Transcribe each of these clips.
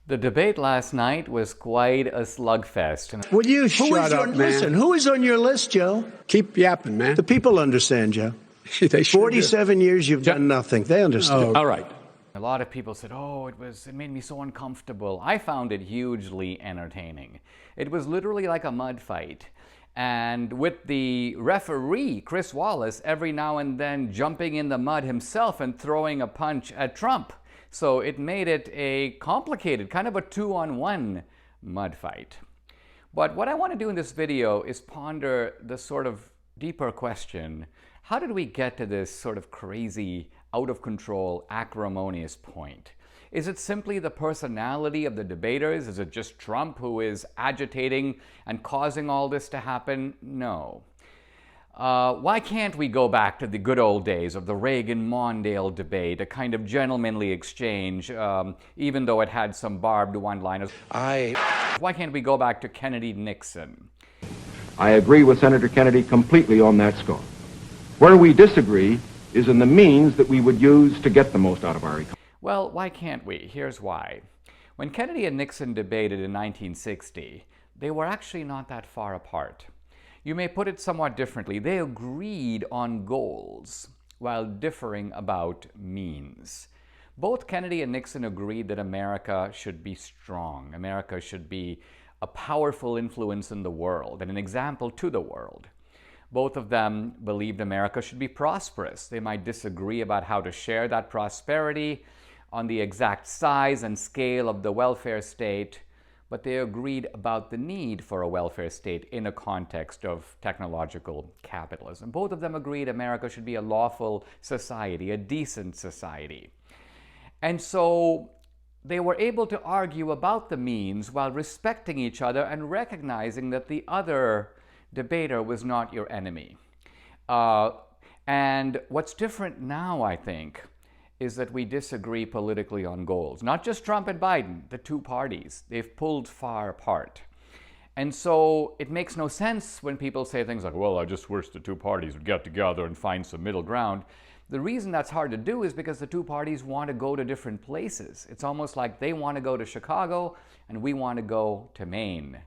The debate last night was quite a slugfest. Will you shut up, man? Listen, who is on your list, Joe? Keep yapping, man. The people understand, Joe. They sure 47 years you've done nothing. They understand. All right. A lot of people said, oh, it made me so uncomfortable. I found it hugely entertaining. It was literally like a mud fight. And with the referee, Chris Wallace, every now and then jumping in the mud himself and throwing a punch at Trump. So it made it a complicated, kind of a 2-on-1 mud fight. But what I want to do in this video is ponder the sort of deeper question: how did we get to this sort of crazy, out of control, acrimonious point? Is it simply the personality of the debaters? Is it just Trump who is agitating and causing all this to happen? No. Why can't we go back to the good old days of the Reagan-Mondale debate, a kind of gentlemanly exchange, even though it had some barbed one-liners? Why can't we go back to Kennedy-Nixon? I agree with Senator Kennedy completely on that score. Where we disagree is in the means that we would use to get the most out of our economy. Well, why can't we? Here's why. When Kennedy and Nixon debated in 1960, they were actually not that far apart. You may put it somewhat differently. They agreed on goals while differing about means. Both Kennedy and Nixon agreed that America should be strong. America should be a powerful influence in the world and an example to the world. Both of them believed America should be prosperous. They might disagree about how to share that prosperity, on the exact size and scale of the welfare state, but they agreed about the need for a welfare state in a context of technological capitalism. Both of them agreed America should be a lawful society, a decent society. And so they were able to argue about the means while respecting each other and recognizing that the other debater was not your enemy. And what's different now, I think, is that we disagree politically on goals. Not just Trump and Biden, the two parties. They've pulled far apart. And so it makes no sense when people say things like, well, I just wish the two parties would get together and find some middle ground. The reason that's hard to do is because the two parties want to go to different places. It's almost like they want to go to Chicago and we want to go to Maine.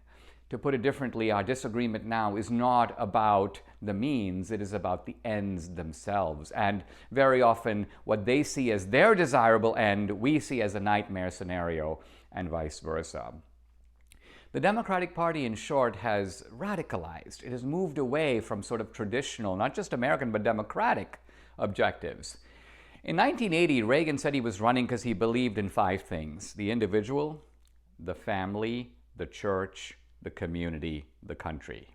To put it differently, our disagreement now is not about the means, it is about the ends themselves. And very often, what they see as their desirable end, we see as a nightmare scenario, and vice versa. The Democratic Party, in short, has radicalized. It has moved away from sort of traditional, not just American, but democratic objectives. In 1980, Reagan said he was running because he believed in 5 things: the individual, the family, the church, the community, the country.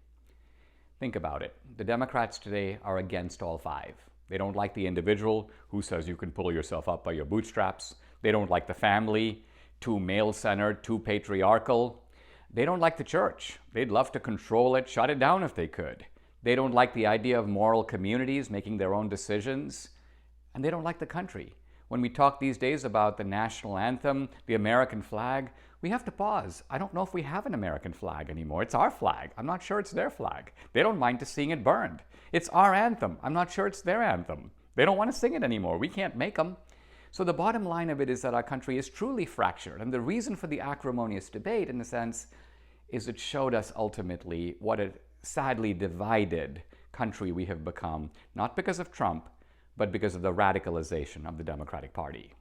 Think about it. The Democrats today are against all 5. They don't like the individual, who says you can pull yourself up by your bootstraps. They don't like the family, too male-centered, too patriarchal. They don't like the church. They'd love to control it, shut it down if they could. They don't like the idea of moral communities making their own decisions. And they don't like the country. When we talk these days about the national anthem, the American flag, we have to pause. I don't know if we have an American flag anymore. It's our flag. I'm not sure it's their flag. They don't mind us seeing it burned. It's our anthem. I'm not sure it's their anthem. They don't want to sing it anymore. We can't make them. So the bottom line of it is that our country is truly fractured. And the reason for the acrimonious debate, in a sense, is it showed us ultimately what a sadly divided country we have become, not because of Trump, but because of the radicalization of the Democratic Party.